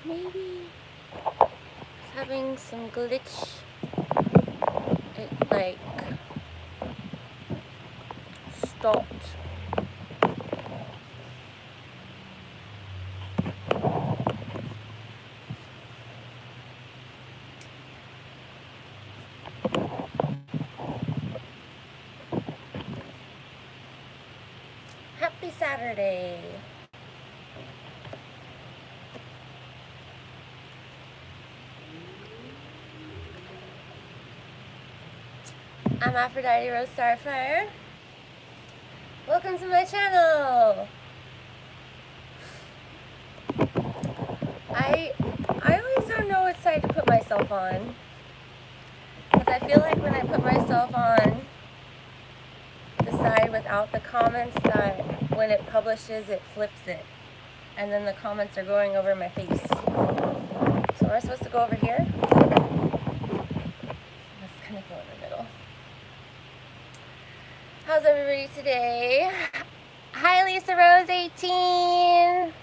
maybe it's having some glitch. It like stopped. Happy Saturday. I'm Aphrodite Rose Starfire. Welcome to my channel. I always don't know what side to put myself on. Because I feel like when I put myself on the side without the comments, that when it publishes it flips it. And then the comments are going over my face. So am I supposed to go over here? Let's kind of go in the middle. How's everybody today? Hi, Lisa Rose 18.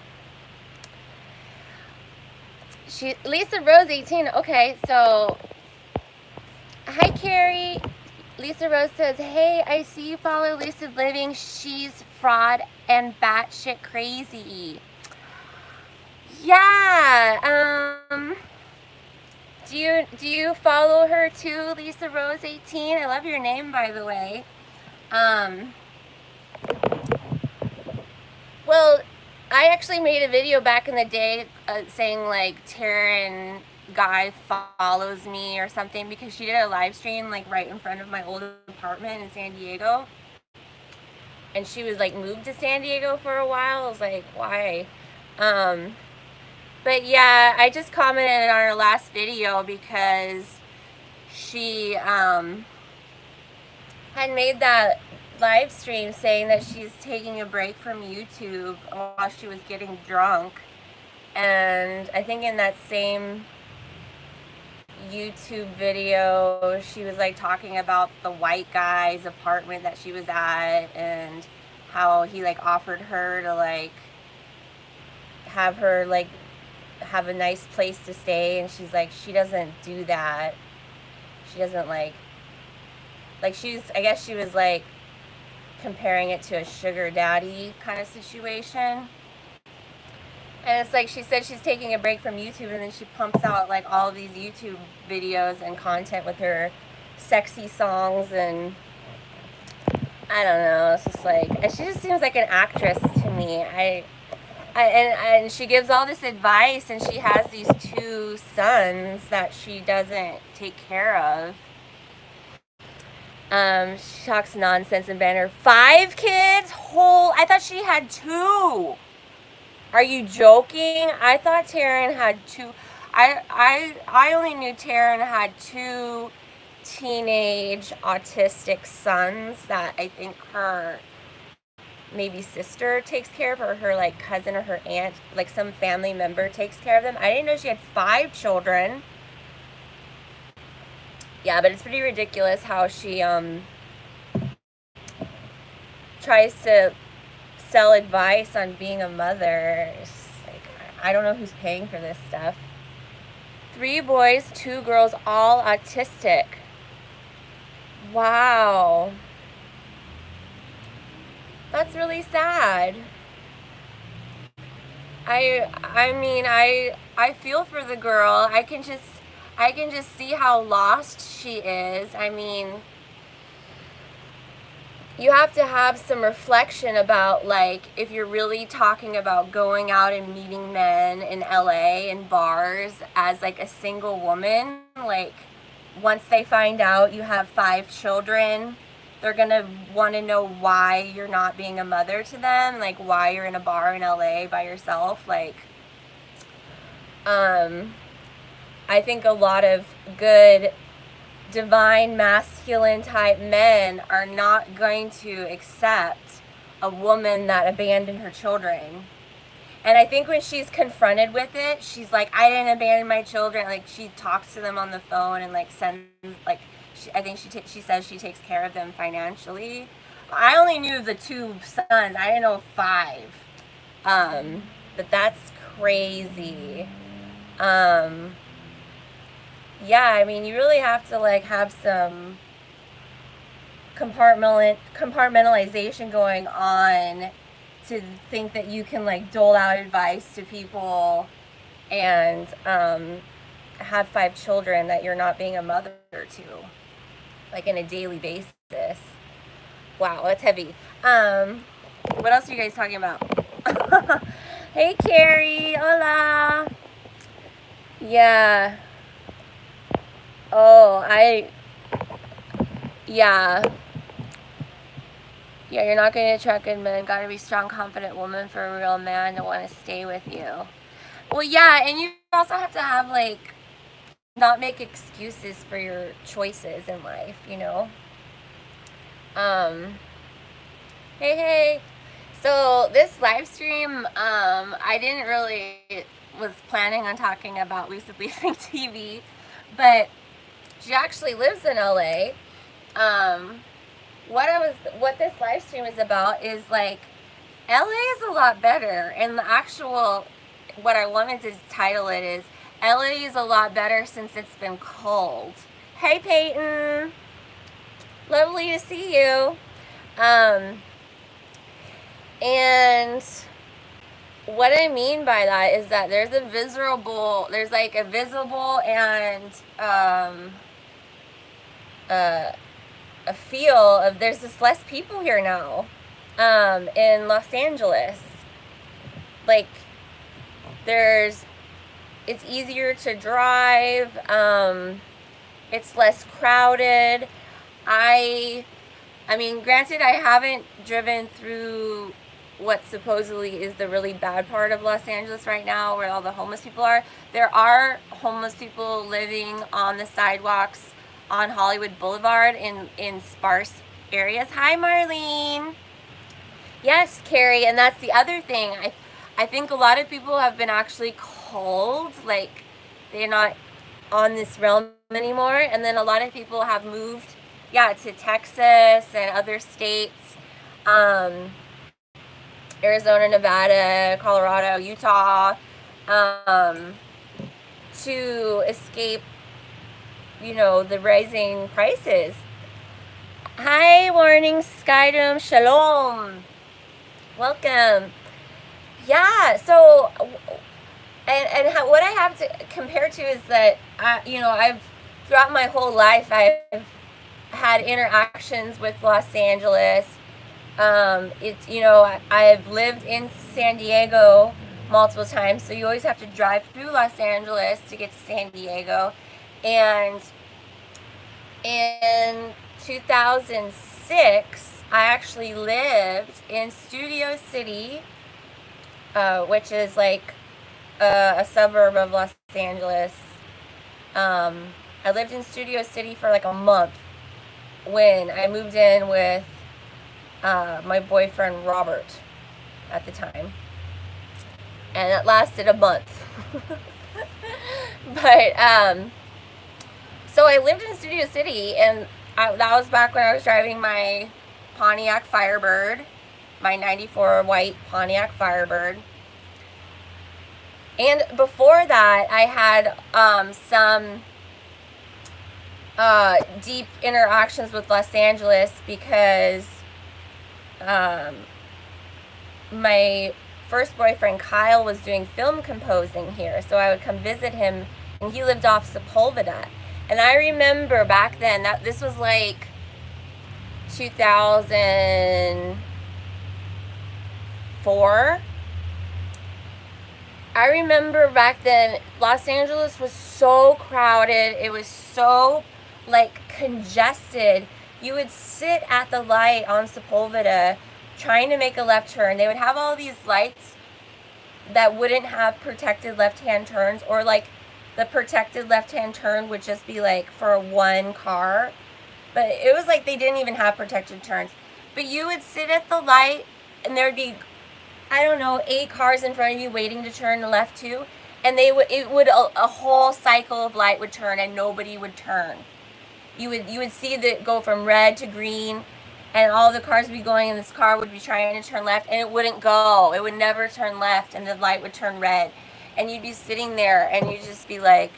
Lisa Rose 18. Okay, so hi, Carrie. Lisa Rose says, hey, I see you follow Lucid Living. She's fraud and batshit crazy. Yeah. Do you follow her too, Lisa Rose 18? I love your name, by the way. Well, I actually made a video back in the day saying like Taryn Guy follows me or something, because she did a live stream like right in front of my old apartment in San Diego. And she was like moved to San Diego for a while. I was like, why? But yeah, I just commented on her last video because she had made that live stream saying that she's taking a break from YouTube while she was getting drunk. And I think in that same YouTube video, she was like talking about the white guy's apartment that she was at and how he like offered her to like have her like have a nice place to stay, and she's like, she doesn't do that. She doesn't like she's, I guess she was like comparing it to a sugar daddy kind of situation. And it's like she said she's taking a break from YouTube, and then she pumps out like all of these YouTube videos and content with her sexy songs, and I don't know, it's just like, she just seems like an actress to me. And she gives all this advice, and she has these 2 sons that she doesn't take care of. She talks nonsense and banner. 5 kids? I thought she had 2. Are you joking? I thought Taryn had 2. I only knew Taryn had 2 teenage autistic sons that I think her maybe sister takes care of, or her like cousin or her aunt, like some family member takes care of them. I didn't know she had 5 children. Yeah, but it's pretty ridiculous how she tries to sell advice on being a mother. It's like, I don't know who's paying for this stuff. 3 boys, 2 girls, all autistic. Wow. That's really sad. I mean, I feel for the girl. I can just see how lost she is. I mean, you have to have some reflection about, like, if you're really talking about going out and meeting men in LA in bars as like a single woman, like once they find out you have 5 children, they're gonna want to know why you're not being a mother to them, like why you're in a bar in LA by yourself. Like, I think a lot of good divine masculine type men are not going to accept a woman that abandoned her children. And I think when she's confronted with it, she's like, I didn't abandon my children. Like, she talks to them on the phone and like sends, like, I think she says she takes care of them financially. I only knew the 2 sons. I didn't know 5. But that's crazy. Yeah, I mean, you really have to like have some compartmentalization going on to think that you can like dole out advice to people and have 5 children that you're not being a mother to, like in a daily basis. Wow, that's heavy. What else are you guys talking about? Hey, Carrie. Hola. Yeah. Oh, yeah. Yeah, you're not going to attract good men. Got to be strong, confident woman for a real man to want to stay with you. Well, yeah, and you also have to have, like, not make excuses for your choices in life, you know? Um, hey. So, this live stream, I didn't really, was planning on talking about Lucid Leaving TV, but she actually lives in LA. What this live stream is about is like LA is a lot better, and the actual what I wanted to title it is LA is a lot better since it's been cold. Hey Peyton, lovely to see you. And what I mean by that is that there's like a visible and a feel of there's just less people here now in Los Angeles. Like it's easier to drive, it's less crowded. I mean, granted, I haven't driven through what supposedly is the really bad part of Los Angeles right now where all the homeless people are. There are homeless people living on the sidewalks on Hollywood Boulevard in sparse areas. Hi, Marlene. Yes, Carrie, and that's the other thing. I think a lot of people have been actually cold, like they're not on this realm anymore, and then a lot of people have moved, to Texas and other states, Arizona, Nevada, Colorado, Utah, to escape, the rising prices. Hi, Warning Skydom, Shalom. Welcome. Yeah, so, what I have to compare to is that, I've, throughout my whole life, I've had interactions with Los Angeles. I've lived in San Diego multiple times, so you always have to drive through Los Angeles to get to San Diego. And in 2006, I actually lived in Studio City, which is like a suburb of Los Angeles. I lived in Studio City for like a month when I moved in with my boyfriend Robert at the time, and it lasted a month. But so I lived in Studio City, and that was back when I was driving my Pontiac Firebird, my 94 white Pontiac Firebird. And before that, I had some deep interactions with Los Angeles because my first boyfriend Kyle was doing film composing here, so I would come visit him, and he lived off Sepulveda. And I remember back then that this was like 2004. I remember back then Los Angeles was so crowded. It was so like congested. You would sit at the light on Sepulveda trying to make a left turn. They would have all these lights that wouldn't have protected left-hand turns, or like the protected left-hand turn would just be like for one car. But it was like they didn't even have protected turns. But you would sit at the light, and there'd be, I don't know, 8 cars in front of you waiting to turn left too. And a whole cycle of light would turn and nobody would turn. You would see it go from red to green, and all the cars would be going, and this car would be trying to turn left, and it wouldn't go. It would never turn left, and the light would turn red. and you'd be sitting there and you'd just be like,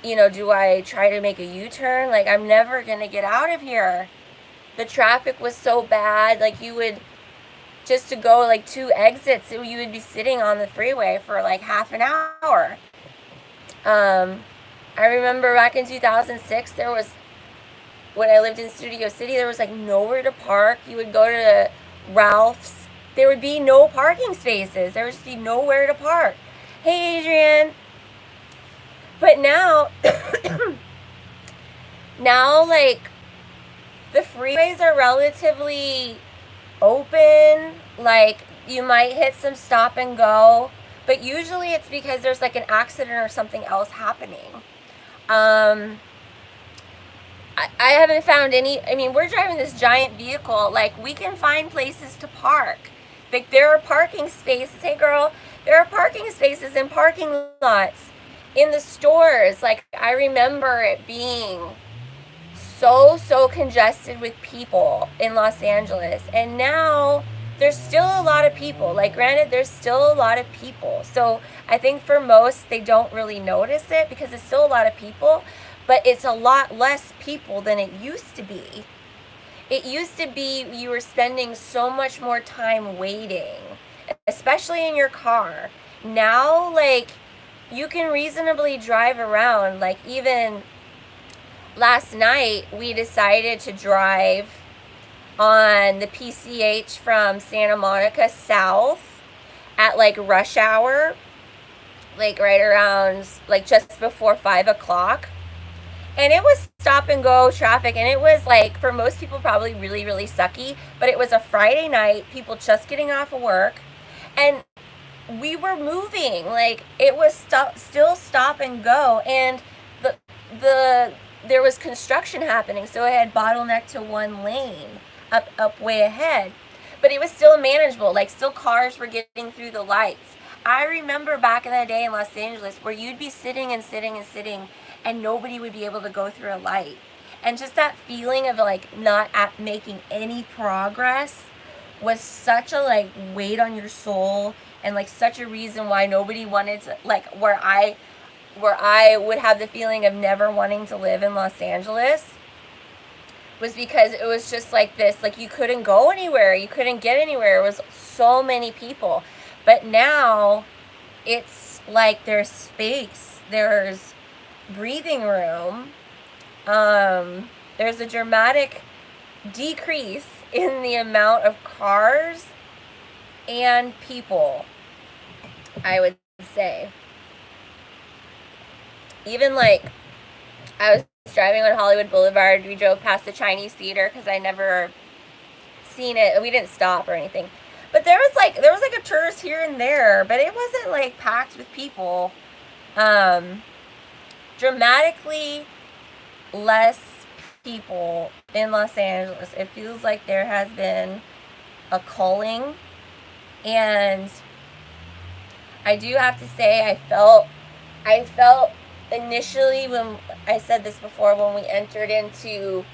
you know, do I try to make a U-turn? Like, I'm never gonna get out of here. The traffic was so bad. Like, you would, just to go like 2 exits, you would be sitting on the freeway for like half an hour. I remember back in 2006, there was, when I lived in Studio City, there was like nowhere to park. You would go to Ralph's, there would be no parking spaces. There would just be nowhere to park. Hey, Adrian. But now, now like the freeways are relatively open. Like, you might hit some stop and go, but usually it's because there's like an accident or something else happening. I haven't found any. I mean, we're driving this giant vehicle. Like, we can find places to park. Like, there are parking spaces. Hey, girl, there are parking spaces in parking lots in the stores. Like, I remember it being so congested with people in Los Angeles. And now there's still a lot of people. Like, granted, there's still a lot of people. So I think for most, they don't really notice it because it's still a lot of people, but it's a lot less people than it used to be. It used to be you were spending so much more time waiting, especially in your car. Now, like, you can reasonably drive around. Like, even last night, we decided to drive on the PCH from Santa Monica south at like rush hour, like right around, like just before 5 o'clock. And it was stop and go traffic, and it was like, for most people, probably really, really sucky, but it was a Friday night, people just getting off of work, and we were moving. Like, it was still stop and go, and there was construction happening, so it had bottlenecked to one lane up way ahead, but it was still manageable. Like, still cars were getting through the lights. I remember back in the day in Los Angeles where you'd be sitting and nobody would be able to go through a light, and just that feeling of like not making any progress was such a like weight on your soul, and like such a reason why nobody wanted to, like, where I would have the feeling of never wanting to live in Los Angeles, was because it was just like this, like, you couldn't go anywhere, you couldn't get anywhere, it was so many people. But now it's like there's space, there's breathing room, there's a dramatic decrease in the amount of cars and people, I would say. Even like, I was driving on Hollywood Boulevard, we drove past the Chinese theater because I never seen it. We didn't stop or anything, but there was like a tourist here and there, but it wasn't like packed with people. Dramatically less people in Los Angeles. It feels like there has been a culling, and I do have to say, I felt initially, when I said this before, when we entered into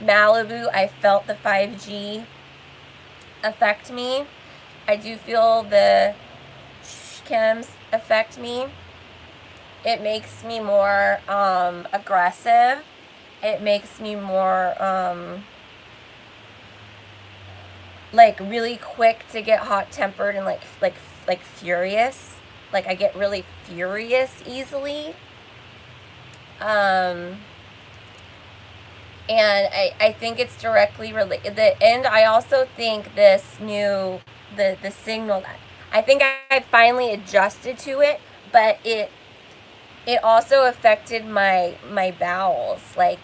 Malibu, I felt the 5G affect me. I do feel the chems affect me. It makes me more aggressive. It makes me more like really quick to get hot-tempered and like furious. Like, I get really furious easily. And I think it's directly related. And I also think this new, the signal, I think I finally adjusted to it, but it also affected my bowels, like,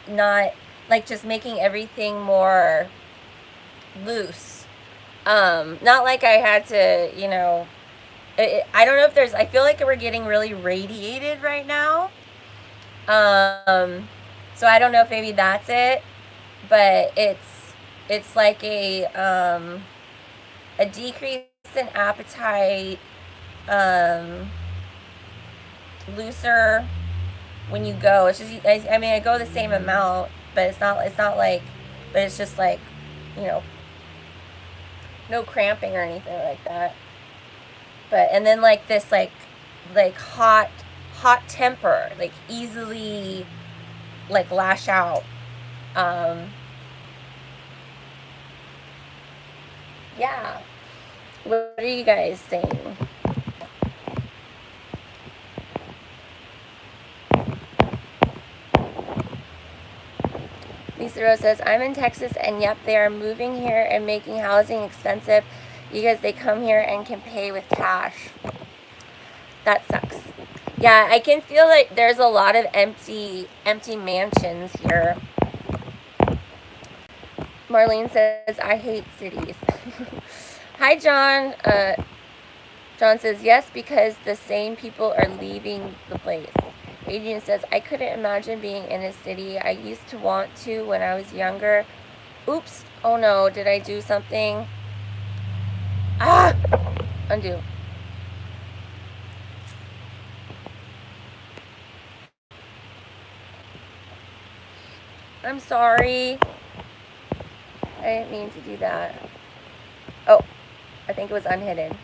not, like, just making everything more loose. Not like I had to, you know, I don't know if there's, I feel like we're getting really radiated right now. So I don't know if maybe that's it, but it's like a decrease in appetite, looser when you go. It's just, I mean, I go the same amount, but it's not like, but it's just like, you know, no cramping or anything like that. But, and then like this like hot temper, like easily like lash out. Yeah. What are you guys saying? Lisa Rose says, I'm in Texas, and yep, they are moving here and making housing expensive because they come here and can pay with cash. That sucks. Yeah, I can feel like there's a lot of empty mansions here. Marlene says, I hate cities. Hi, John. John says, yes, because the same people are leaving the place. Adrian says, I couldn't imagine being in a city. I used to want to when I was younger. Oops. Oh, no. Did I do something? Ah! Undo. I'm sorry. I didn't mean to do that. Oh, I think it was unhidden.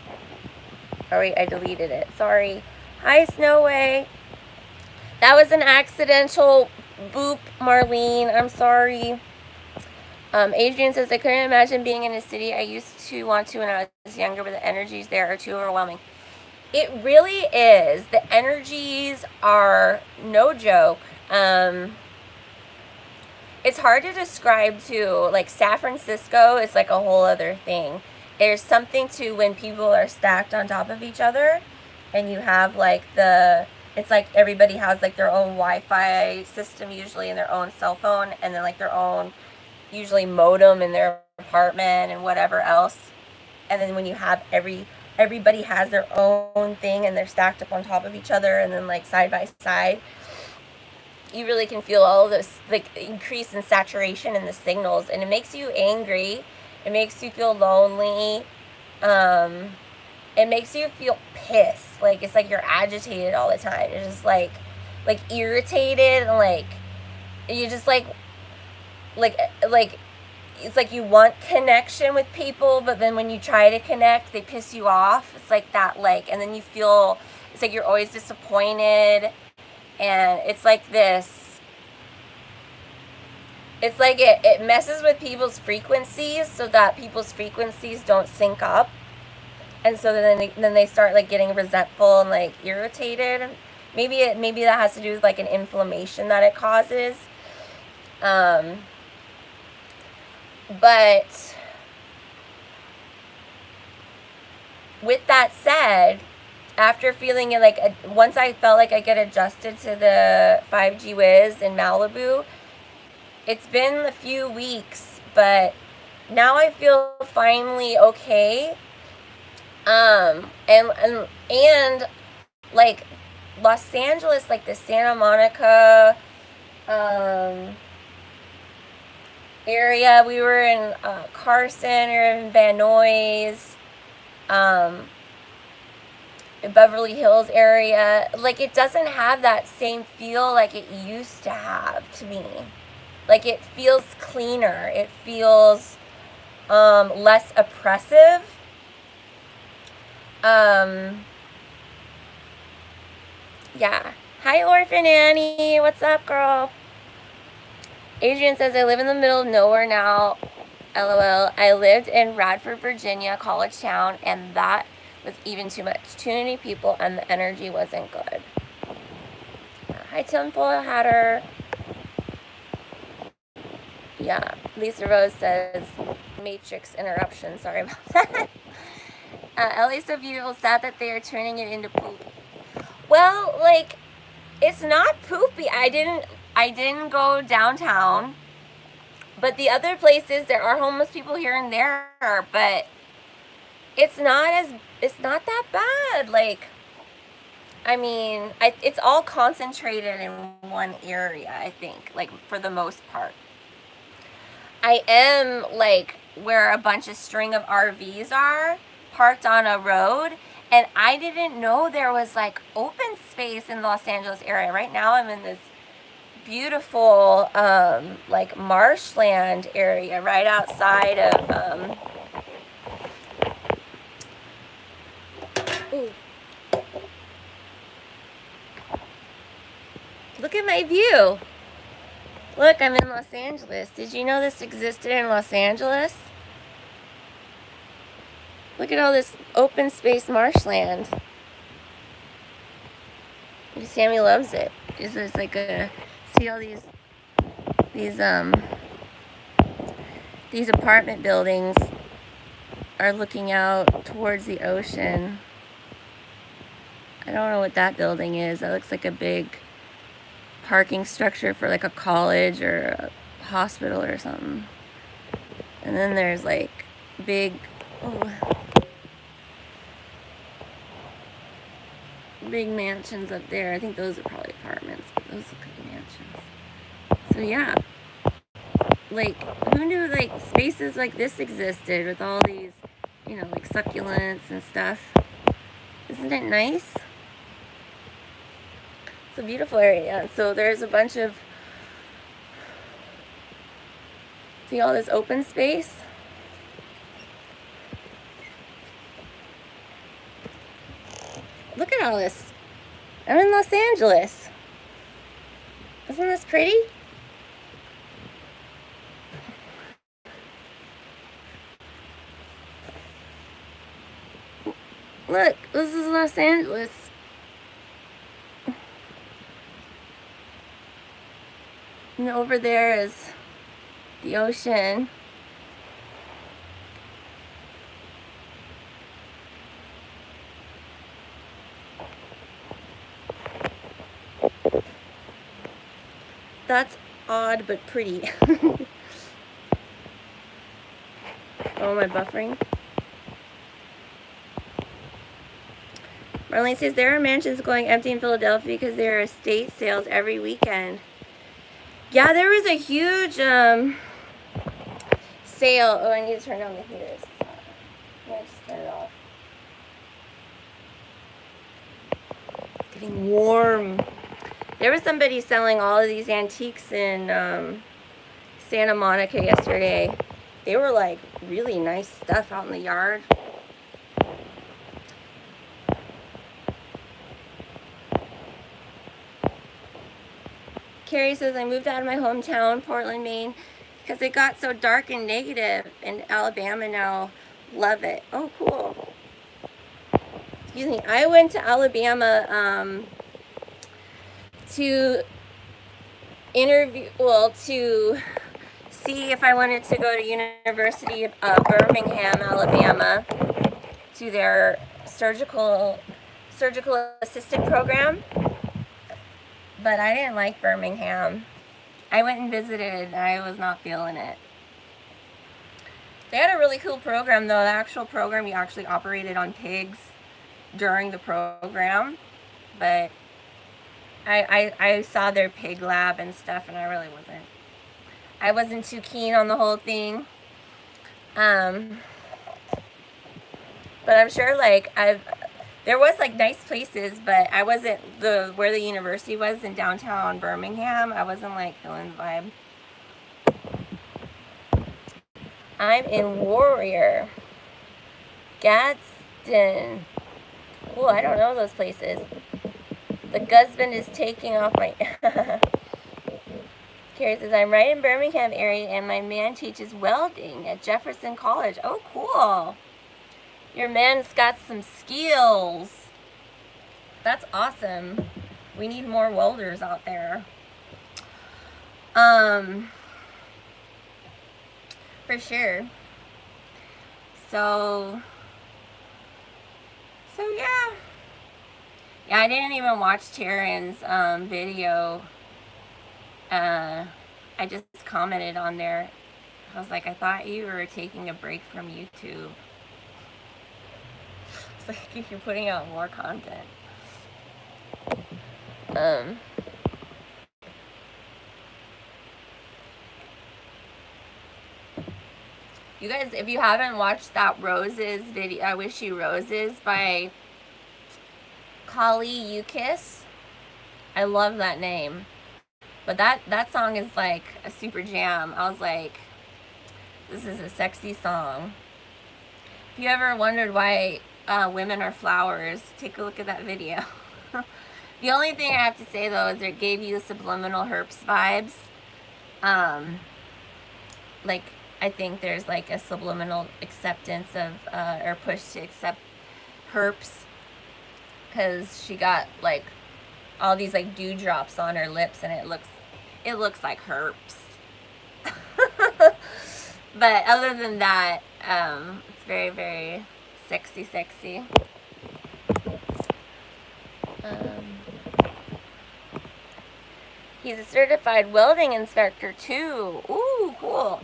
All right, I deleted it. Sorry. Hi, Snowway. That was an accidental boop, Marlene. I'm sorry. Adrian says, I couldn't imagine being in a city. I used to want to when I was younger, but the energies there are too overwhelming. It really is. The energies are no joke. It's hard to describe too. Like San Francisco is like a whole other thing. There's something to when people are stacked on top of each other, and you have like it's like everybody has like their own Wi-Fi system usually, and their own cell phone, and then like their own usually modem in their apartment and whatever else. And then when you have everybody has their own thing, and they're stacked up on top of each other, and then like side by side, you really can feel all of this like increase in saturation in the signals, and it makes you angry. It makes you feel lonely. It makes you feel pissed. Like it's like you're agitated all the time. You're just like irritated, and like you just like it's like you want connection with people, but then when you try to connect, they piss you off. It's like that, like, and then you feel it's like you're always disappointed. And it's like this, it's like it messes with people's frequencies, so that people's frequencies don't sync up. And so then they start like getting resentful and like irritated. Maybe that has to do with like an inflammation that it causes. But with that said, after feeling it, like once I felt like I get adjusted to the 5G Wiz in Malibu, it's been a few weeks, but now I feel finally okay. And like Los Angeles, like the Santa Monica area, we were in Carson or in Van Nuys, Beverly Hills area, like it doesn't have that same feel like it used to have to me. Like it feels cleaner. It feels less oppressive. Yeah. Hi, Orphan Annie. What's up, girl? Adrian says, I live in the middle of nowhere now. LOL. I lived in Radford, Virginia, college town, and that was even too much. Too many people, and the energy wasn't good. Hi, Tinfoil Hatter. Yeah, Lisa Rose says, Matrix interruption. Sorry about that. LA so beautiful. Sad that they are turning it into poop. Well, like, it's not poopy. I didn't go downtown. But the other places, there are homeless people here and there, but it's not that bad. Like, I mean, it's all concentrated in one area, I think, like, for the most part. I am, like, where a bunch of string of RVs are, parked on a road, and I didn't know there was, like, open space in the Los Angeles area. Right now I'm in this beautiful, like, marshland area right outside of, Ooh. Look at my view. Look, I'm in Los Angeles. Did you know this existed in Los Angeles? Look at all this open space marshland. Sammy loves it. It's like a, see all these apartment buildings are looking out towards the ocean. I don't know what that building is. That looks like a big parking structure for like a college or a hospital or something. And then there's like big, big mansions up there. I think those are probably apartments, but those look like mansions. So yeah, like who knew like spaces like this existed with all these, you know, like succulents and stuff. Isn't it nice? It's a beautiful area. So there's a bunch of, see all this open space? Look at all this. I'm in Los Angeles. Isn't this pretty? Look, this is Los Angeles. And over there is the ocean. That's odd but pretty. Oh, am I buffering? Marlene says there are mansions going empty in Philadelphia because there are estate sales every weekend. Yeah, there was a huge sale. Oh, I need to turn down the heaters. I might just turn it off. It's getting warm. There was somebody selling all of these antiques in Santa Monica yesterday. They were like really nice stuff out in the yard. Carrie says, I moved out of my hometown, Portland, Maine, because it got so dark and negative in Alabama now. Love it. Oh, cool. Excuse me. I went to Alabama to interview, well, to see if I wanted to go to University of Birmingham, Alabama, to their surgical assistant program. But I didn't like Birmingham. I went and visited and I was not feeling it. They had a really cool program though. The actual program, you actually operated on pigs during the program. But I saw their pig lab and stuff and I wasn't too keen on the whole thing. But I'm sure like there was like nice places, but I wasn't where the university was in downtown Birmingham. I wasn't like feeling the vibe. I'm in Warrior, Gadsden. Oh, I don't know those places. The husband is taking off my. Carrie says I'm right in Birmingham area, and my man teaches welding at Jefferson College. Oh, cool. Your man's got some skills. That's awesome. We need more welders out there. For sure. So yeah. Yeah, I didn't even watch Taryn's video. I just commented on there. I was like, I thought you were taking a break from YouTube. It's like you're putting out more content. You guys, if you haven't watched that Roses video, I Wish You Roses by Kali Uchis, I love that name. But that song is like a super jam. I was like, this is a sexy song. If you ever wondered why Women Are Flowers. Take a look at that video. The only thing I have to say though is it gave you subliminal herps vibes. Like, I think there's like a subliminal acceptance of, or push to accept herps, because she got like all these like dewdrops on her lips, and it looks like herps. But other than that, it's very, very sexy. He's a certified welding instructor too. Ooh, cool.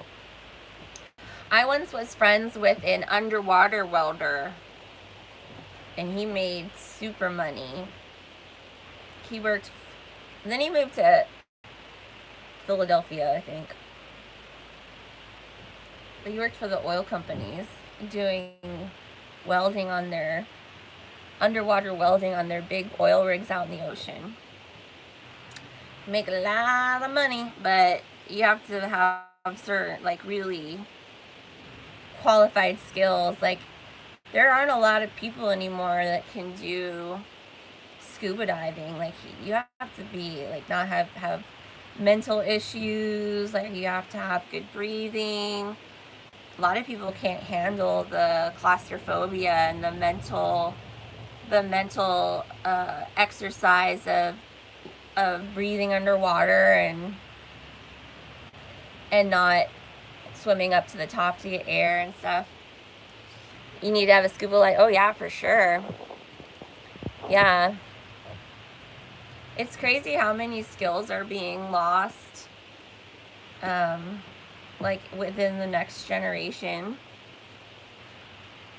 I once was friends with an underwater welder, and he made super money. He worked, then he moved to Philadelphia, I think. But he worked for the oil companies, doing welding on their, underwater welding on their big oil rigs out in the ocean. Make a lot of money, but you have to have certain, like, really qualified skills. Like, there aren't a lot of people anymore that can do scuba diving. Like, you have to be, like, not have mental issues. Like, you have to have good breathing. A lot of people can't handle the claustrophobia and the mental exercise of breathing underwater and not swimming up to the top to get air and stuff. You need to have a scuba light. Oh yeah, for sure. Yeah. It's crazy how many skills are being lost, like within the next generation.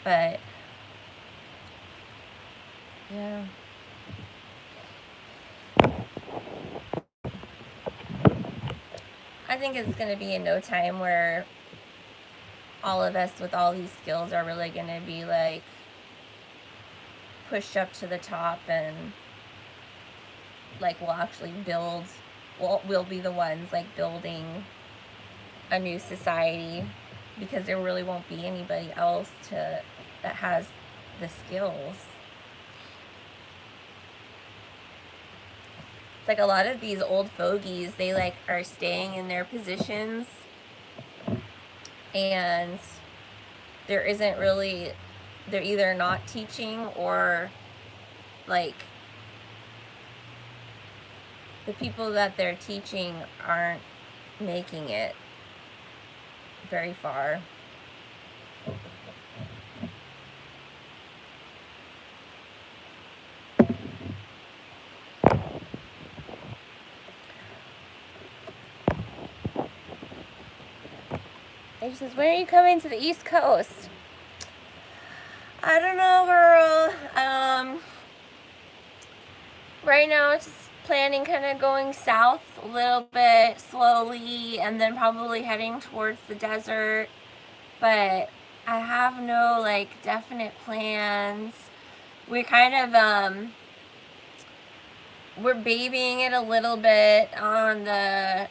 But yeah. I think it's going to be in no time where all of us with all these skills are really going to be like pushed up to the top, and like we'll actually build, we'll be the ones like building a new society, because there really won't be anybody else that has the skills. It's like a lot of these old fogies, they like are staying in their positions, and there isn't really, they're either not teaching, or like the people that they're teaching aren't making it very far. He says, when are you coming to the East Coast? I don't know, girl. Right now it's just planning kind of going south a little bit slowly, and then probably heading towards the desert. But I have no like definite plans. We're kind of we're babying it a little bit on the,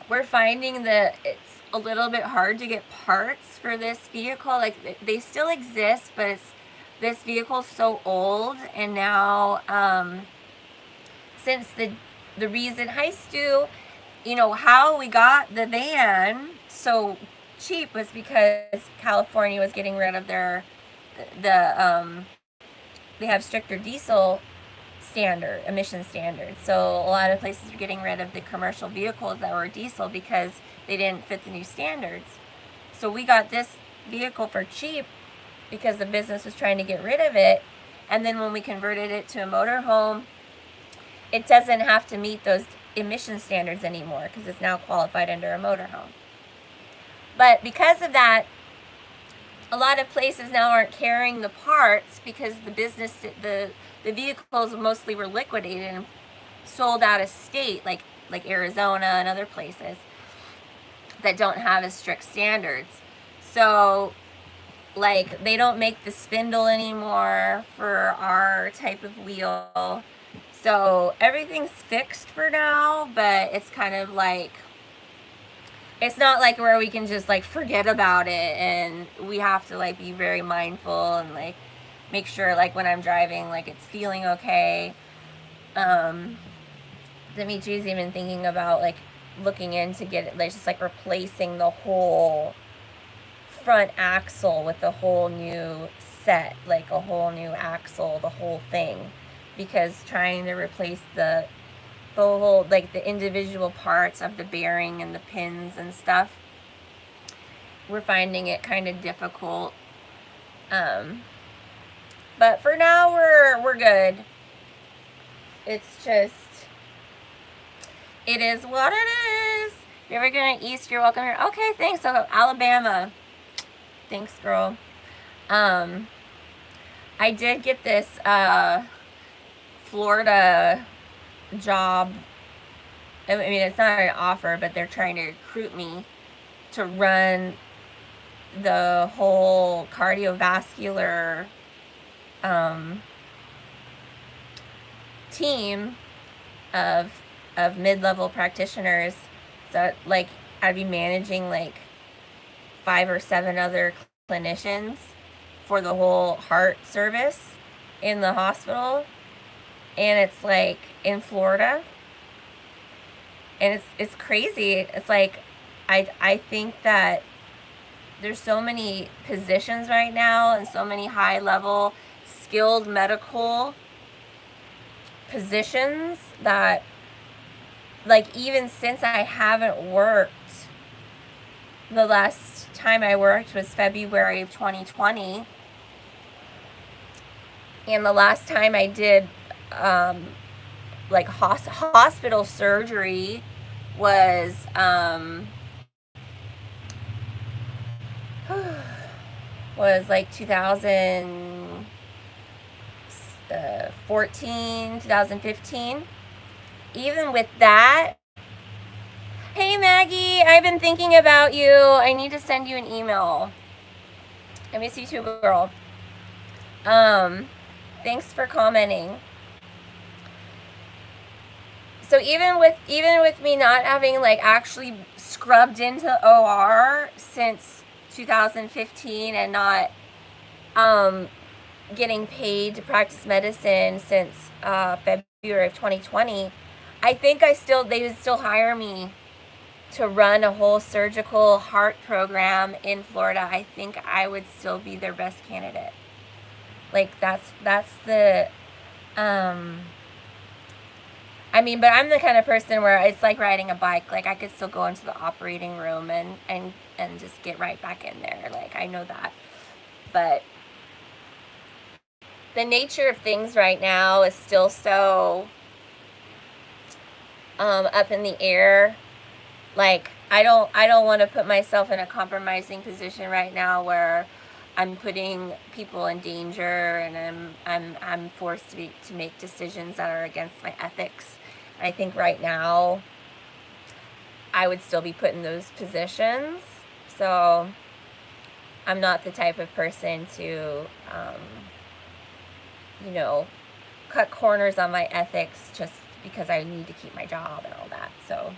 we're finding that it's a little bit hard to get parts for this vehicle. Like, they still exist, but this vehicle's so old, and now since the reason, hi Stu, you know, how we got the van so cheap was because California was getting rid of their they have stricter diesel emission standards. So a lot of places are getting rid of the commercial vehicles that were diesel because they didn't fit the new standards. So we got this vehicle for cheap because the business was trying to get rid of it. And then when we converted it to a motorhome, it doesn't have to meet those emission standards anymore because it's now qualified under a motorhome. But because of that, a lot of places now aren't carrying the parts because the vehicles mostly were liquidated and sold out of state, like Arizona and other places that don't have as strict standards. So like they don't make the spindle anymore for our type of wheel. So everything's fixed for now, but it's kind of like, it's not like where we can just like forget about it, and we have to like be very mindful and like make sure like when I'm driving, like it's feeling okay. Dimitri's even thinking about like looking into get it, like just like replacing the whole front axle with a whole new set, like a whole new axle, the whole thing, because trying to replace the whole, like the individual parts of the bearing and the pins and stuff, we're finding it kind of difficult. But for now we're good. It's just, it is what it is. If you're ever going to East, you're welcome here. Okay, thanks. So Alabama. Thanks, girl. I did get this Florida job. I mean, it's not an offer, but they're trying to recruit me to run the whole cardiovascular team of mid-level practitioners. So like I'd be managing like 5 or 7 other clinicians for the whole heart service in the hospital, and it's like in Florida, and it's crazy. It's like I think that there's so many positions right now and so many high level skilled medical positions that, like, even since I haven't worked, the last time I worked was February of 2020, and the last time I did like hospital surgery was like 2014, 2015. Even with that, hey Maggie, I've been thinking about you. I need to send you an email. I miss you too, girl. Thanks for commenting. So even with me not having like actually scrubbed into OR since 2015 and not getting paid to practice medicine since February of 2020, I think they would still hire me to run a whole surgical heart program in Florida. I think I would still be their best candidate. Like that's the I mean, but I'm the kind of person where it's like riding a bike. Like I could still go into the operating room and just get right back in there. Like I know that. But the nature of things right now is still so up in the air. Like I don't want to put myself in a compromising position right now where I'm putting people in danger and I'm forced to make decisions that are against my ethics. I think right now I would still be put in those positions. So I'm not the type of person to cut corners on my ethics just because I need to keep my job and all that. So,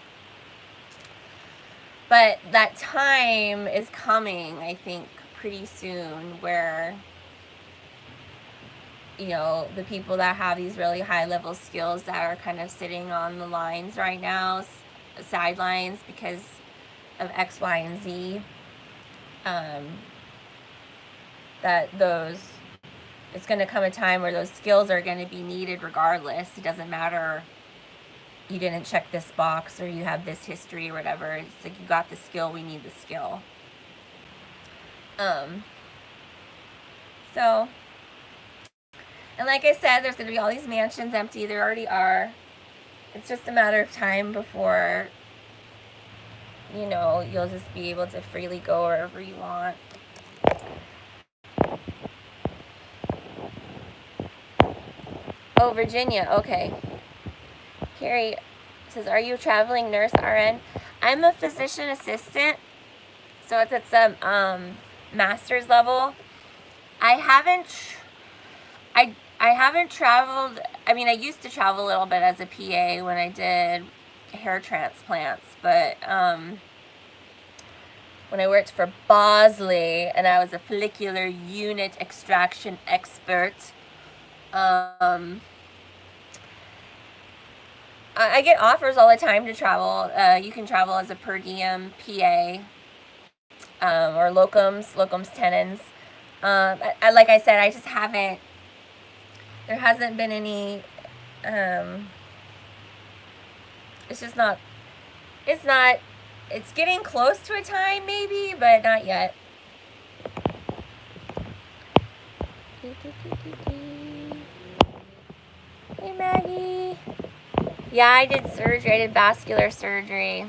but that time is coming, I think, pretty soon where, the people that have these really high level skills that are kind of sitting on the lines right now, sidelines because of X, Y, and Z, it's going to come a time where those skills are going to be needed regardless. It doesn't matter you didn't check this box or you have this history or whatever. It's like you got the skill, we need the skill. So, and like I said, there's going to be all these mansions empty. There already are. It's just a matter of time before, you'll just be able to freely go wherever you want. Oh, Virginia. Okay. Carrie says, are you a traveling nurse, RN? I'm a physician assistant. So it's at master's level. I haven't traveled. I mean, I used to travel a little bit as a PA when I did hair transplants, but when when I worked for Bosley, and I was a follicular unit extraction expert. I get offers all the time to travel. You can travel as a per diem PA, or locums tenens. Like I said, I just haven't. There hasn't been any. It's just not. It's not. It's getting close to a time, maybe, but not yet. Hey, Maggie. Yeah, I did surgery. I did vascular surgery.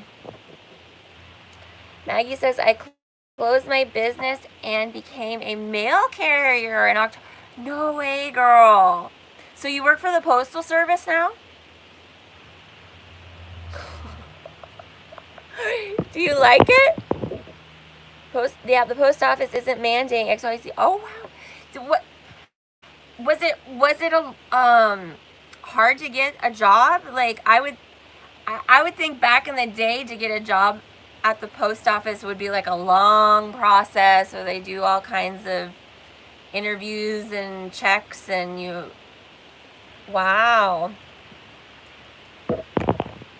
Maggie says, I closed my business and became a mail carrier in October. No way, girl. So you work for the Postal Service now? Do you like it? The post office isn't mandating XYZ. Oh wow. So what was it a hard to get a job? Like I would think back in the day to get a job at the post office would be like a long process where they do all kinds of interviews and checks and wow.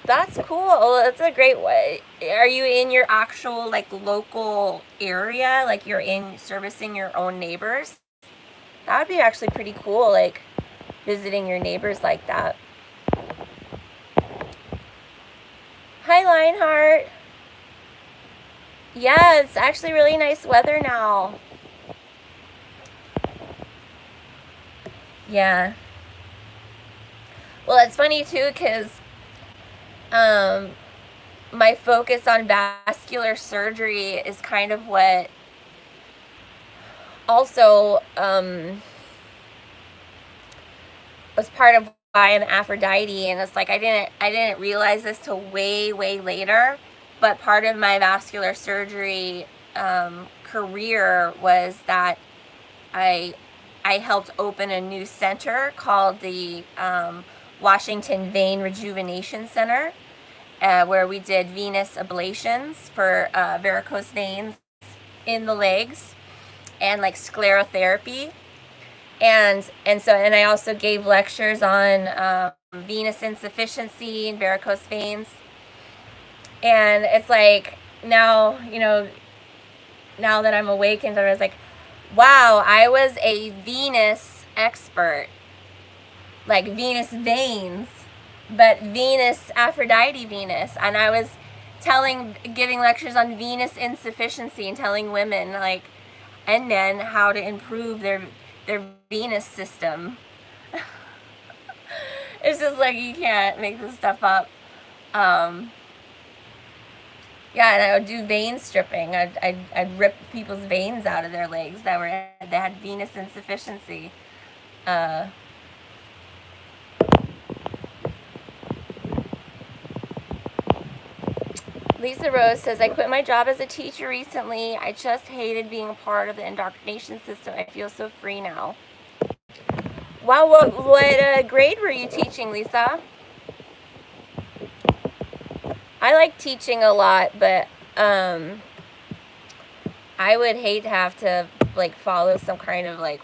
That's cool. That's a great way. Are you in your actual like local area? Like you're in servicing your own neighbors? That would be actually pretty cool, like visiting your neighbors like that. Hi, Lionheart. Yeah, it's actually really nice weather now. Yeah. Well, it's funny too, because my focus on vascular surgery is kind of what also was part of why I'm Aphrodite, and it's like I didn't realize this till way later, but part of my vascular surgery career was that I helped open a new center called the Washington Vein Rejuvenation Center, where we did venous ablations for varicose veins in the legs and like sclerotherapy. And I also gave lectures on venous insufficiency and varicose veins. And it's like now, now that I'm awakened, I was like, wow, I was a venous expert, like venous veins, but Venus, Aphrodite Venus. And I was giving lectures on venous insufficiency and telling women like, and men how to improve their venous system. It's just like you can't make this stuff up. Yeah, and I would do vein stripping. I'd rip people's veins out of their legs that had venous insufficiency. Lisa Rose says, I quit my job as a teacher recently. I just hated being a part of the indoctrination system. I feel so free now. Wow, what grade were you teaching, Lisa? I like teaching a lot, but I would hate to have to like follow some kind of like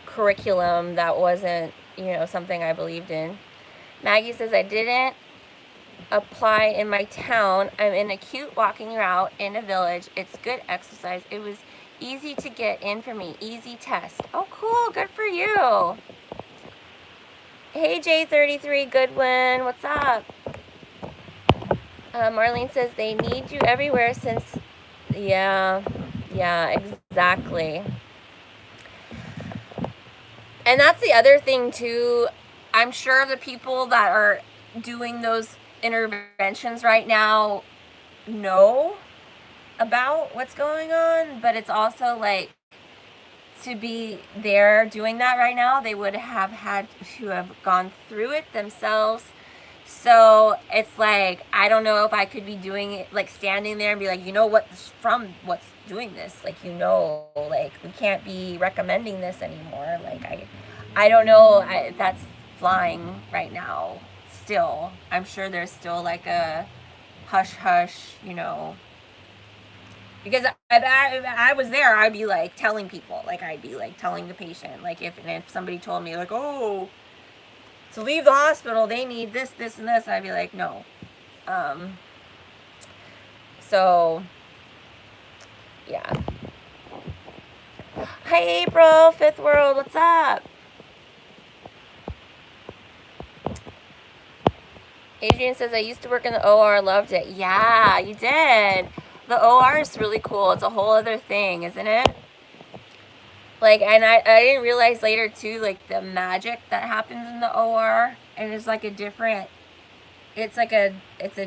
curriculum that wasn't, something I believed in. Maggie says, I didn't apply in my town. I'm in a cute walking route in a village. It's good exercise. It was easy to get in for me. Easy test. Oh, cool. Good for you. Hey, J33 Goodwin. What's up? Marlene says they need you everywhere since... Yeah, exactly. And that's the other thing, too. I'm sure the people that are doing those interventions right now know about what's going on, but it's also like to be there doing that right now, they would have had to have gone through it themselves. So it's like, I don't know if I could be doing it, like standing there and be like, what's doing this? Like, like we can't be recommending this anymore. Like, I don't know. That's flying right now still. I'm sure there's still like a hush, Because I was there, I'd be like telling people, like I'd be like telling the patient, like if somebody told me like, oh, to leave the hospital they need this, this, and this, I'd be like, no. So yeah. Hi April, Fifth World, what's up? Adrian says, I used to work in the OR, loved it. Yeah, you did. The OR is really cool. It's a whole other thing, isn't it? Like, and I didn't realize later too, like the magic that happens in the OR, and it's like a different, it's like a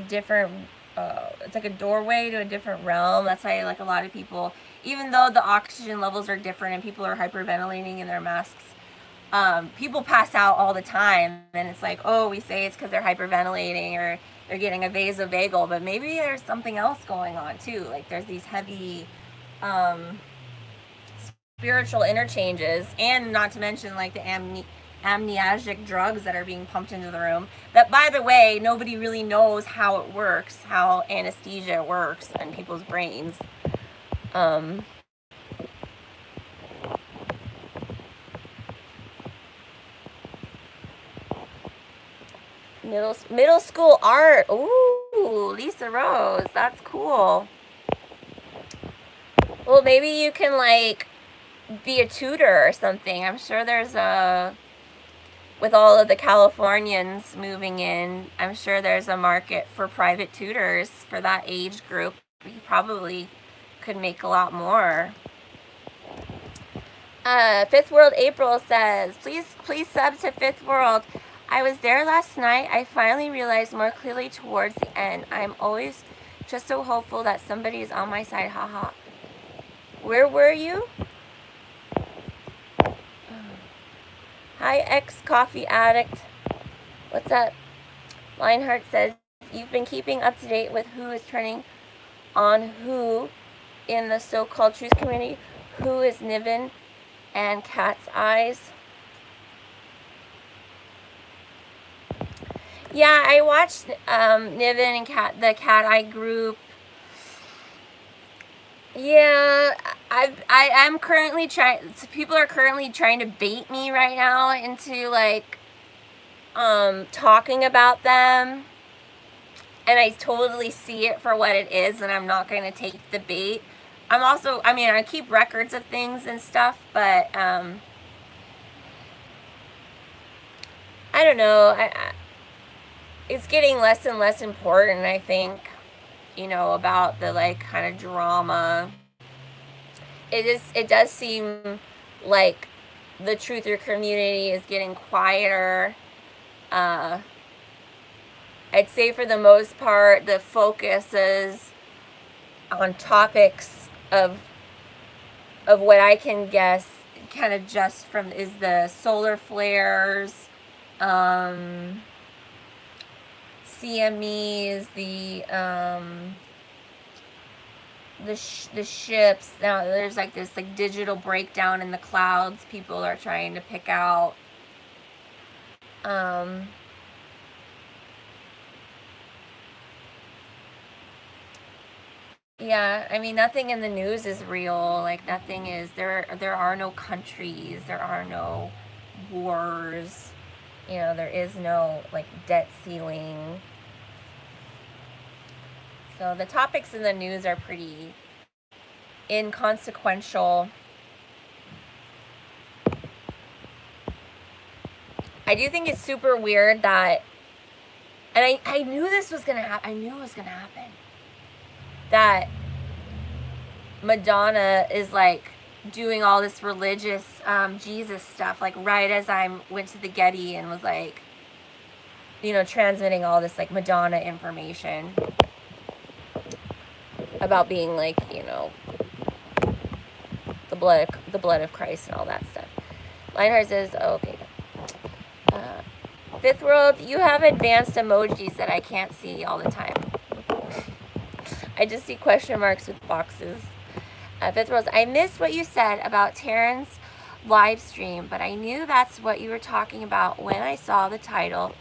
different, it's like a doorway to a different realm. That's why like a lot of people, even though the oxygen levels are different and people are hyperventilating in their masks, people pass out all the time, and it's like, oh, we say it's because they're hyperventilating or they're getting a vasovagal, but maybe there's something else going on too. Like there's these heavy spiritual interchanges, and not to mention like the amnesiac drugs that are being pumped into the room. That, by the way, nobody really knows how it works, how anesthesia works in people's brains. Middle school art. Ooh, Lisa Rose. That's cool. Well, maybe you can like be a tutor or something. I'm sure there's with all of the Californians moving in, I'm sure there's a market for private tutors for that age group. You probably could make a lot more. Fifth World April says, please sub to Fifth World. I was there last night. I finally realized more clearly towards the end. I'm always just so hopeful that somebody is on my side. Haha. Where were you? Hi, ex-coffee addict. What's up? Lionheart says, you've been keeping up to date with who is turning on who in the so-called truth community. Who is Niven and Cat's Eyes? Yeah, I watched Niven and the Cat Eye group. Yeah, I'm currently trying. People are currently trying to bait me right now into like talking about them, and I totally see it for what it is, and I'm not going to take the bait. I'm also, I mean, I keep records of things and stuff, but I don't know. It's getting less and less important, I think, you know, about the like kind of drama. It does seem like the truther community is getting quieter. I'd say for the most part, the focus is on topics of what I can guess kind of just from is the solar flares, CMEs, the ships. Now there's like this like digital breakdown in the clouds people are trying to pick out. Yeah, I mean, nothing in the news is real. Like nothing is there are no countries, there are no wars. You know, there is no like debt ceiling. So the topics in the news are pretty inconsequential. I do think it's super weird that, and I knew this was gonna happen. I knew it was gonna happen. That Madonna is like doing all this religious Jesus stuff, like right as I went to the Getty and was like, you know, transmitting all this like Madonna information about being like, you know, the blood of Christ and all that stuff. Lionheart says, oh, okay. Fifth World, you have advanced emojis that I can't see all the time. I just see question marks with boxes. Fifth World, I missed what you said about Taryn's live stream, but I knew that's what you were talking about when I saw the title.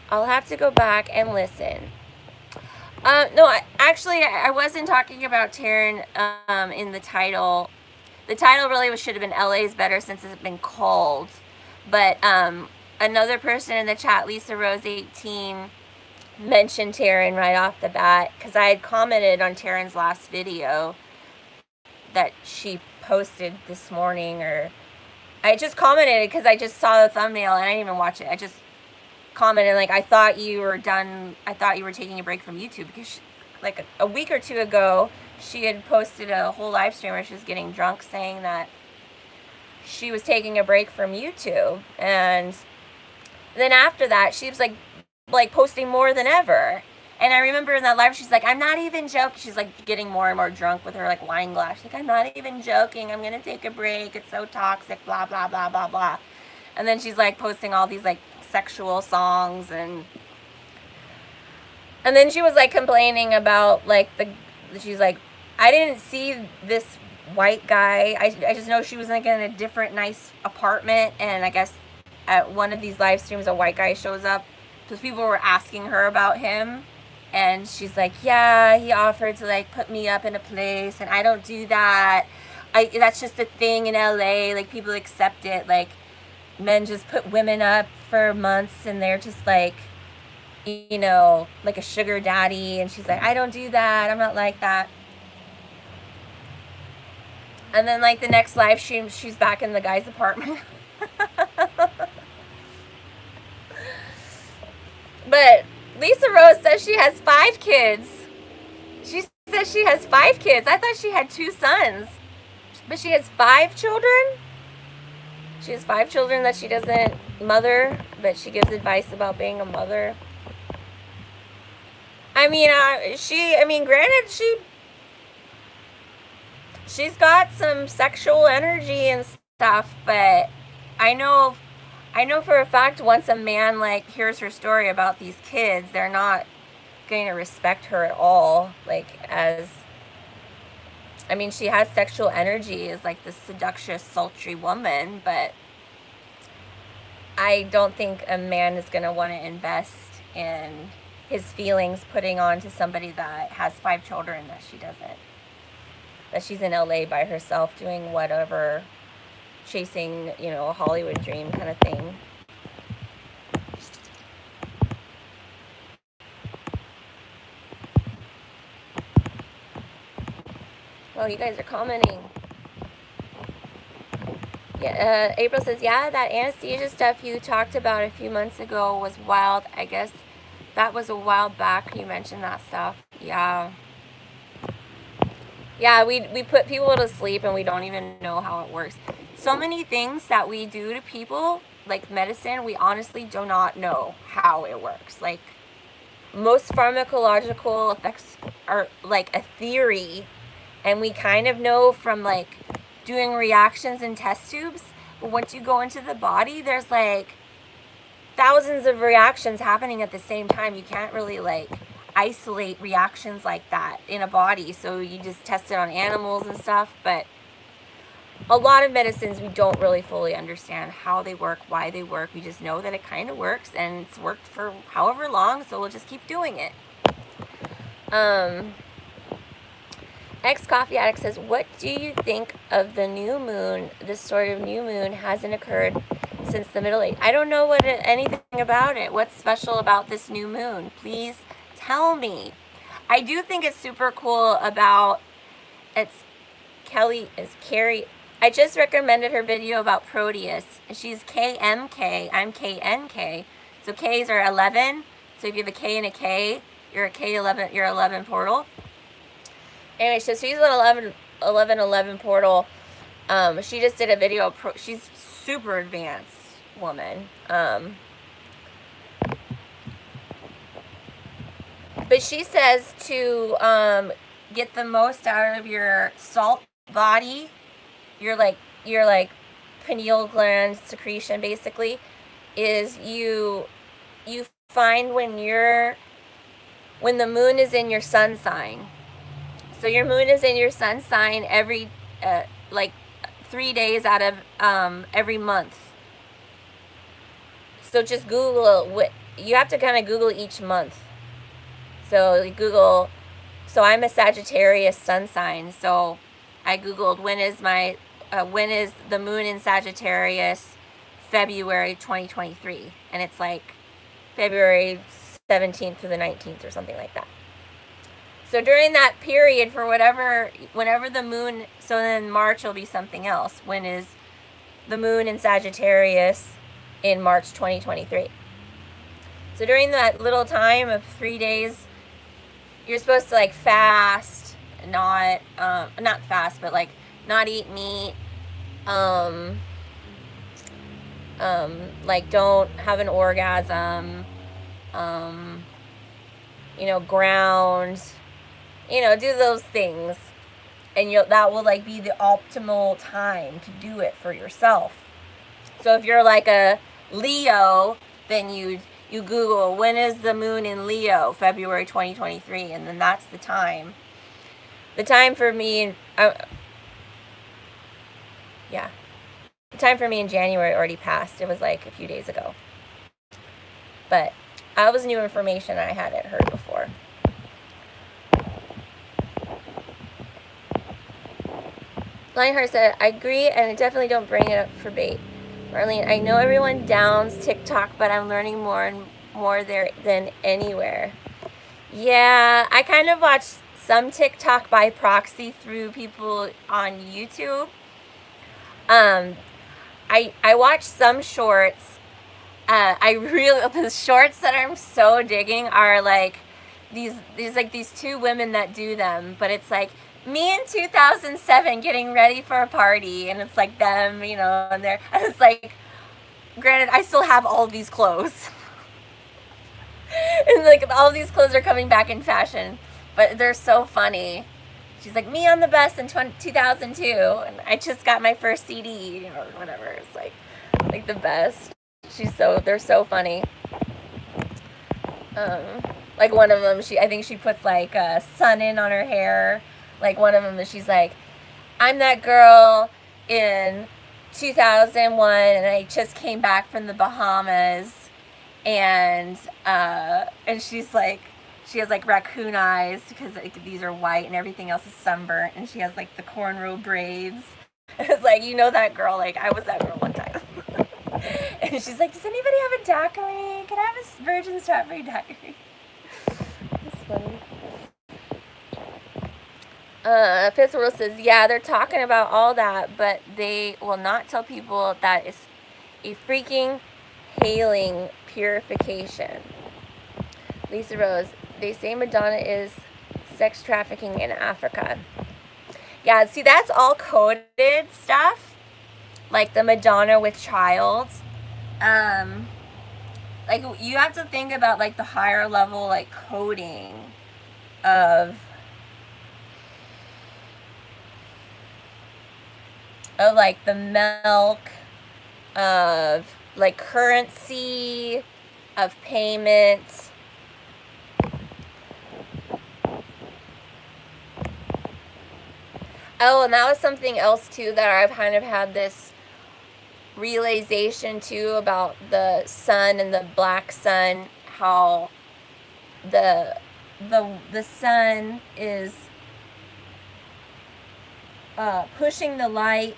I'll have to go back and listen. No, I wasn't talking about Taryn in the title. The title really should have been LA's Better since it's been called. But another person in the chat, Lisa Rose 18, mentioned Taryn right off the bat because I had commented on Taryn's last video that she posted this morning, or I just commented because I just saw the thumbnail and I didn't even watch it. I just commented like, I thought you were done. I thought you were taking a break from YouTube because she, like a week or two ago, she had posted a whole live stream where she was getting drunk saying that she was taking a break from YouTube. And then after that, she was like posting more than ever. And I remember in that live, she's like, I'm not even joking. She's like getting more and more drunk with her like wine glass. She's like, I'm not even joking. I'm going to take a break. It's so toxic, blah, blah, blah, blah, blah. And then she's like posting all these like sexual songs, and then she was like complaining about like she's like, I didn't see this white guy. I just know she was like in a different nice apartment, and I guess at one of these live streams a white guy shows up because people were asking her about him, and she's like, yeah, he offered to like put me up in a place, and I don't do that. That's just a thing in LA, like people accept it, like men just put women up for months and they're just like, you know, like a sugar daddy. And she's like, I don't do that, I'm not like that. And then like the next live stream, she's back in the guy's apartment. But Lisa Rose says she has 5 kids. She says she has 5 kids. I thought she had 2 sons, but she has 5 children. She has 5 children that she doesn't mother, but she gives advice about being a mother. I mean, granted, she's got some sexual energy and stuff, but I know for a fact once a man like hears her story about these kids, they're not going to respect her at all. Like, as I mean, she has sexual energy as like this seductress, sultry woman, but I don't think a man is going to want to invest in his feelings putting on to somebody that has 5 children that she doesn't. That she's in LA by herself doing whatever, chasing, you know, a Hollywood dream kind of thing. Oh, you guys are commenting. Yeah, April says, yeah, that anesthesia stuff you talked about a few months ago was wild. I guess that was a while back you mentioned that stuff. Yeah. Yeah, we put people to sleep and we don't even know how it works. So many things that we do to people, like medicine, we honestly do not know how it works. Like, most pharmacological effects are like a theory, and we kind of know from like doing reactions in test tubes, but once you go into the body, there's like thousands of reactions happening at the same time. You can't really like isolate reactions like that in a body, so you just test it on animals and stuff. But a lot of medicines, we don't really fully understand how they work, why they work. We just know that it kind of works, and it's worked for however long, so we'll just keep doing it. Ex-Coffee Addict says, what do you think of the new moon? This sort of new moon hasn't occurred since the Middle Ages. I don't know anything about it. What's special about this new moon? Please tell me. I do think it's super cool about, Carrie. I just recommended her video about Proteus. She's KMK. I'm KNK. So K's are 11. So if you have a K and a K, you're a K11. You're 11 portal. Anyway, so she's an 11 portal. She just did a video. She's super advanced woman. But she says to get the most out of your salt body, your pineal gland secretion, basically, is you find when the moon is in your sun sign. So your moon is in your sun sign every 3 days out of every month. So just Google, you have to kind of Google each month. So you Google, so I'm a Sagittarius sun sign. So I Googled when is the moon in Sagittarius, February 2023. And it's like February 17th to the 19th or something like that. So during that period, for whenever the moon, so then March will be something else. When is the moon in Sagittarius in March 2023? So during that little time of 3 days, you're supposed to like fast, not fast, but like not eat meat, like don't have an orgasm, ground, do those things, and that will like be the optimal time to do it for yourself. So if you're like a Leo, then you Google when is the moon in Leo, February 2023, and then that's the time. The time for me, the time for me in January already passed. It was like a few days ago. But that was new information I hadn't heard before. Lionheart said, I agree, and I definitely don't bring it up for bait. Marlene, I know everyone downs TikTok, but I'm learning more and more there than anywhere. Yeah, I kind of watch some TikTok by proxy through people on YouTube. I watch some shorts. The shorts that I'm so digging are like these two women that do them, but it's like me in 2007 getting ready for a party, and it's like them, and it's like, granted, I still have all these clothes. And like all these clothes are coming back in fashion, but they're so funny. She's like, me on the bus in 2002, and I just got my first CD or whatever. It's like the best. They're so funny. Like one of them, I think she puts like sun in on her hair. Like one of them, she's like, I'm that girl in 2001, and I just came back from the Bahamas, and she's like, she has like raccoon eyes because these are white and everything else is sunburnt, and she has like the cornrow braids. It's like, that girl, like I was that girl one time. And she's like, does anybody have a daiquiri? Can I have a virgin strawberry daiquiri? That's funny. Fifth World says, yeah, they're talking about all that, but they will not tell people that it's a freaking hailing purification. Lisa Rose, they say Madonna is sex trafficking in Africa. Yeah, see, that's all coded stuff. Like the Madonna with child. Like you have to think about like the higher level like coding of like the milk, of like currency, of payment. Oh, and that was something else too that I've kind of had this realization too about the sun and the black sun, how the sun is pushing the light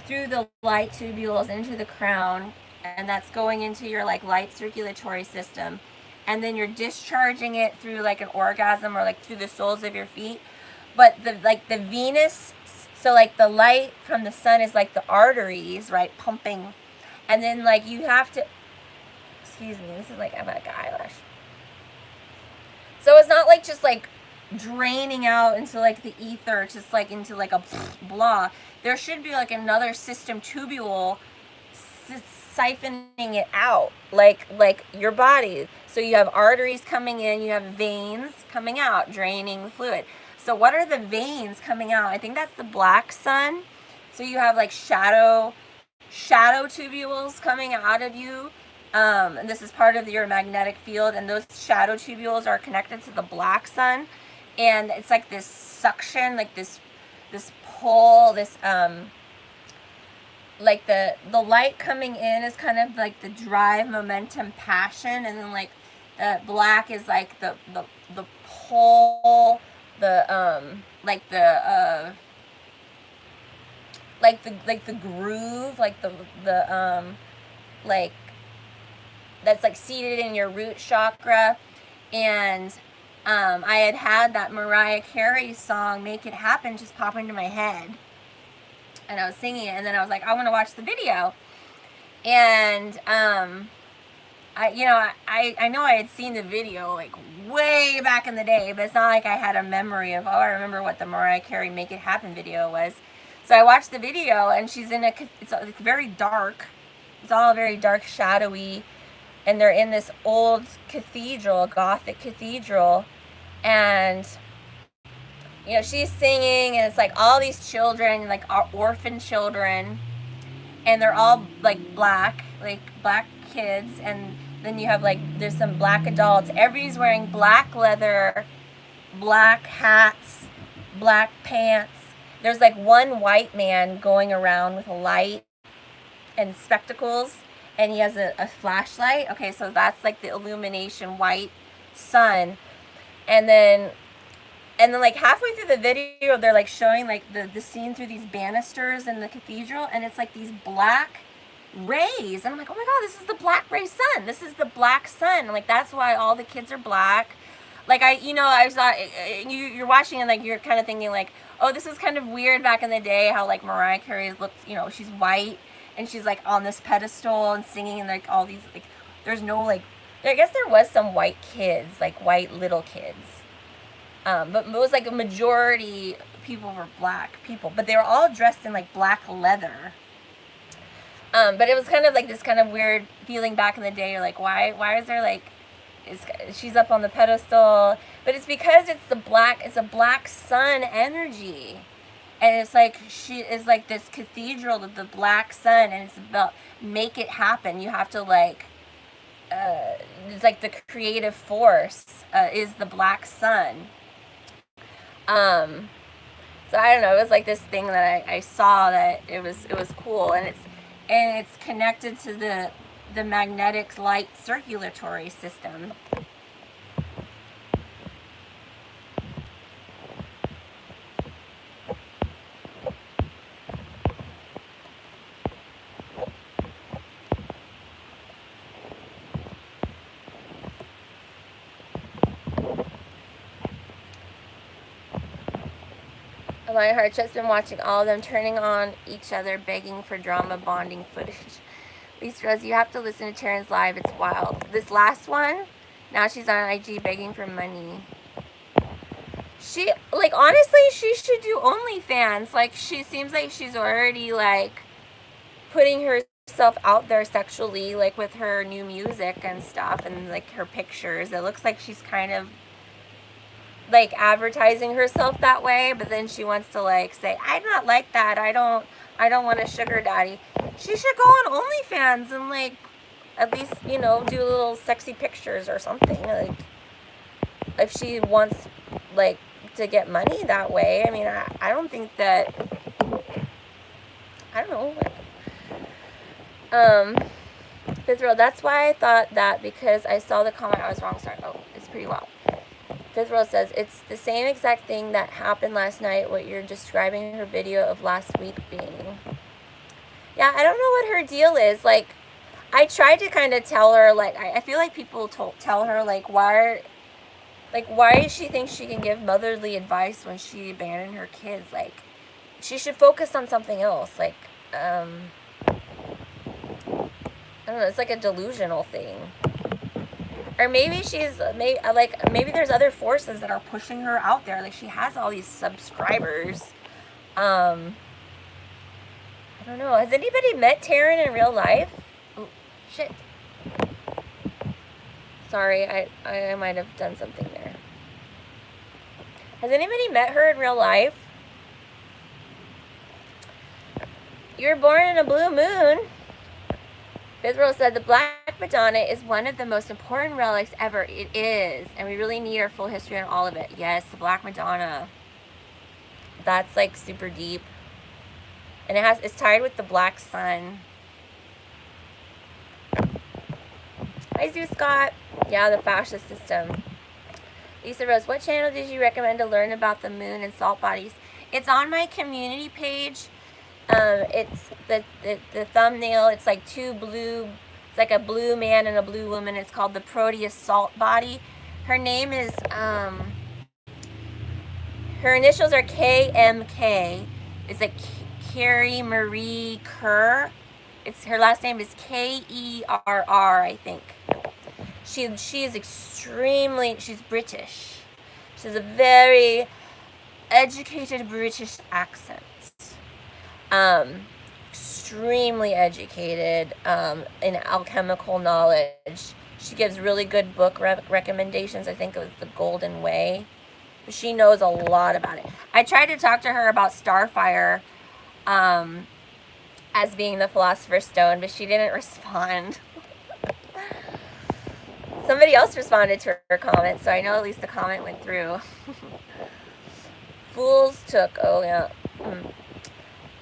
through the light tubules into the crown, and that's going into your like light circulatory system, and then you're discharging it through like an orgasm or like through the soles of your feet. But the Venus, so like the light from the sun is like the arteries, right, pumping, and then like you have to, excuse me, this is like, I'm like an eyelash. So it's not like just like draining out into like the ether, just like into like a blah. There should be like another system tubule siphoning it out, like your body. So you have arteries coming in, you have veins coming out, draining the fluid. So what are the veins coming out? I think that's the black sun. So you have like shadow tubules coming out of you. And this is part of your magnetic field, and those shadow tubules are connected to the black sun. And it's like this suction, like this pull, this like the light coming in is kind of like the drive, momentum, passion, and then like the black is like the the pole, the like the groove, like the like that's like seated in your root chakra. And I had that Mariah Carey song "Make It Happen" just pop into my head, and I was singing it, and then I was like, I want to watch the video. And I know I had seen the video like way back in the day, but it's not like I had a memory of, oh, I remember what the Mariah Carey "Make It Happen" video was. So I watched the video, and she's in it's very dark. It's all very dark, shadowy, and they're in this old cathedral, Gothic cathedral, and she's singing, and it's like all these children, like orphan children, and they're all like black kids, and then you have there's some black adults. Everybody's wearing black leather, black hats, black pants. There's like one white man going around with a light and spectacles, and he has a flashlight. Okay, so that's like the illumination white sun. And then like halfway through the video, they're like showing like the scene through these banisters in the cathedral, and it's like these black rays, and I'm like, oh my god, this is the black ray sun. This is the black sun. Like, that's why all the kids are black. Like, I was not, you're watching and like you're kind of thinking like, oh, this is kind of weird back in the day how like Mariah Carey looked, she's white and she's like on this pedestal and singing, and like all these like, there's no like, I guess there was some white kids, like white little kids, but it was like a majority people were black people, but they were all dressed in like black leather. But it was kind of like this kind of weird feeling back in the day. You're like, why is there like, she's up on the pedestal? But it's because it's a black sun energy. And it's like, she is like this cathedral of the black sun, and it's about make it happen. You have to like, it's like the creative force is the black sun. So I don't know, it was like this thing that I saw that it was cool, and it's connected to the magnetic light circulatory system. My heart's just been watching all of them turning on each other, begging for drama bonding footage. Lisa Rose, you have to listen to Taryn's live. It's wild. This last one, now she's on IG begging for money. She, like, honestly, she should do OnlyFans. Like, she seems like she's already, like, putting herself out there sexually, like, with her new music and stuff, and, like, her pictures. It looks like she's kind of like advertising herself that way, but then she wants to like say, I'm not like that, I don't want a sugar daddy. She should go on OnlyFans and like at least, do little sexy pictures or something. Like, if she wants like to get money that way, I mean, I don't think that, I don't know, like, Fifth Row, that's why I thought that, because I saw the comment. I was wrong, sorry. Oh, it's pretty wild. Fifth World says, it's the same exact thing that happened last night, what you're describing her video of last week being. Yeah, I don't know what her deal is. Like, I tried to kind of tell her, like, I feel like people tell her, like, why does she think she can give motherly advice when she abandoned her kids? Like, she should focus on something else. Like, I don't know, it's like a delusional thing. Or maybe maybe there's other forces that are pushing her out there. Like, she has all these subscribers. I don't know. Has anybody met Taryn in real life? Oh, shit. Sorry, I might have done something there. Has anybody met her in real life? You were born in a blue moon. Fifth World said, the Black Madonna is one of the most important relics ever. It is. And we really need our full history on all of it. Yes, the Black Madonna. That's like super deep. And it's tied with the black sun. Hi, Zeus Scott. Yeah, the fascist system. Lisa Rose, what channel did you recommend to learn about the moon and salt bodies? It's on my community page. It's the thumbnail. It's like two blue. It's like a blue man and a blue woman. It's called the Proteus Salt Body. Her name is her initials are KMK. It's like Carrie Marie Kerr. It's her last name is Kerr, I think. She is extremely. She's British. She has a very educated British accent. Extremely educated in alchemical knowledge. She gives really good book recommendations. I think it was The Golden Way. But she knows a lot about it. I tried to talk to her about Starfire as being the Philosopher's Stone, but she didn't respond. Somebody else responded to her comment, so I know at least the comment went through. Fools took, oh yeah.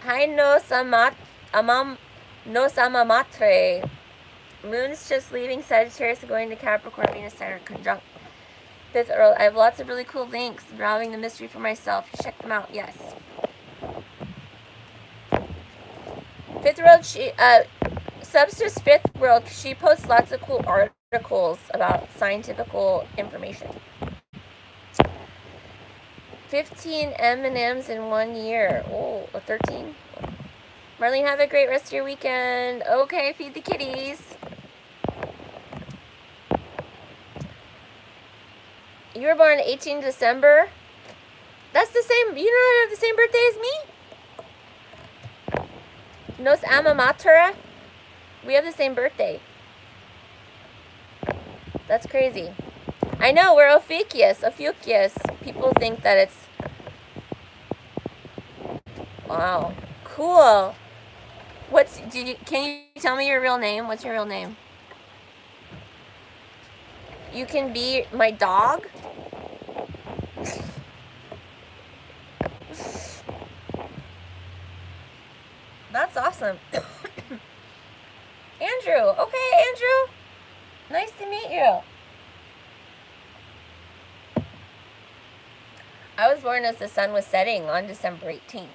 Hi no samamatre. Moon's just leaving Sagittarius and going to Capricorn, Venus, Saturn conjunct. Fifth Earl, I have lots of really cool links. Unraveling the mystery for myself. Check them out, yes. Fifth World, Substance Fifth World, she posts lots of cool articles about scientific information. 15 M&Ms in 1 year. Oh, 13. Marlene, have a great rest of your weekend. Okay, feed the kitties. You were born 18 December? That's the same, you don't have the same birthday as me? Nos alma mater? We have the same birthday. That's crazy. I know, we're Ophiuchus. People think that it's... Wow. Cool. Can you tell me your real name? What's your real name? You can be my dog? That's awesome. Andrew. Okay, Andrew. Nice to meet you. I was born as the sun was setting on December 18th.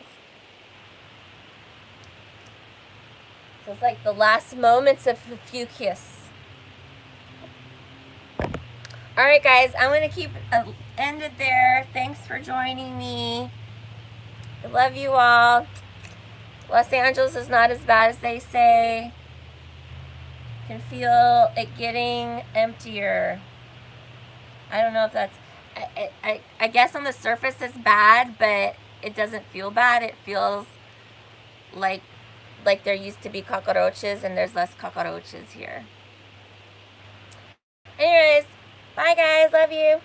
So it's like the last moments of Ophiuchus. Alright guys, I'm going to end it there. Thanks for joining me. I love you all. Los Angeles is not as bad as they say. Can feel it getting emptier. I don't know if that's... I guess on the surface it's bad, but it doesn't feel bad. It feels like there used to be cockroaches and there's less cockroaches here. Anyways, bye guys. Love you.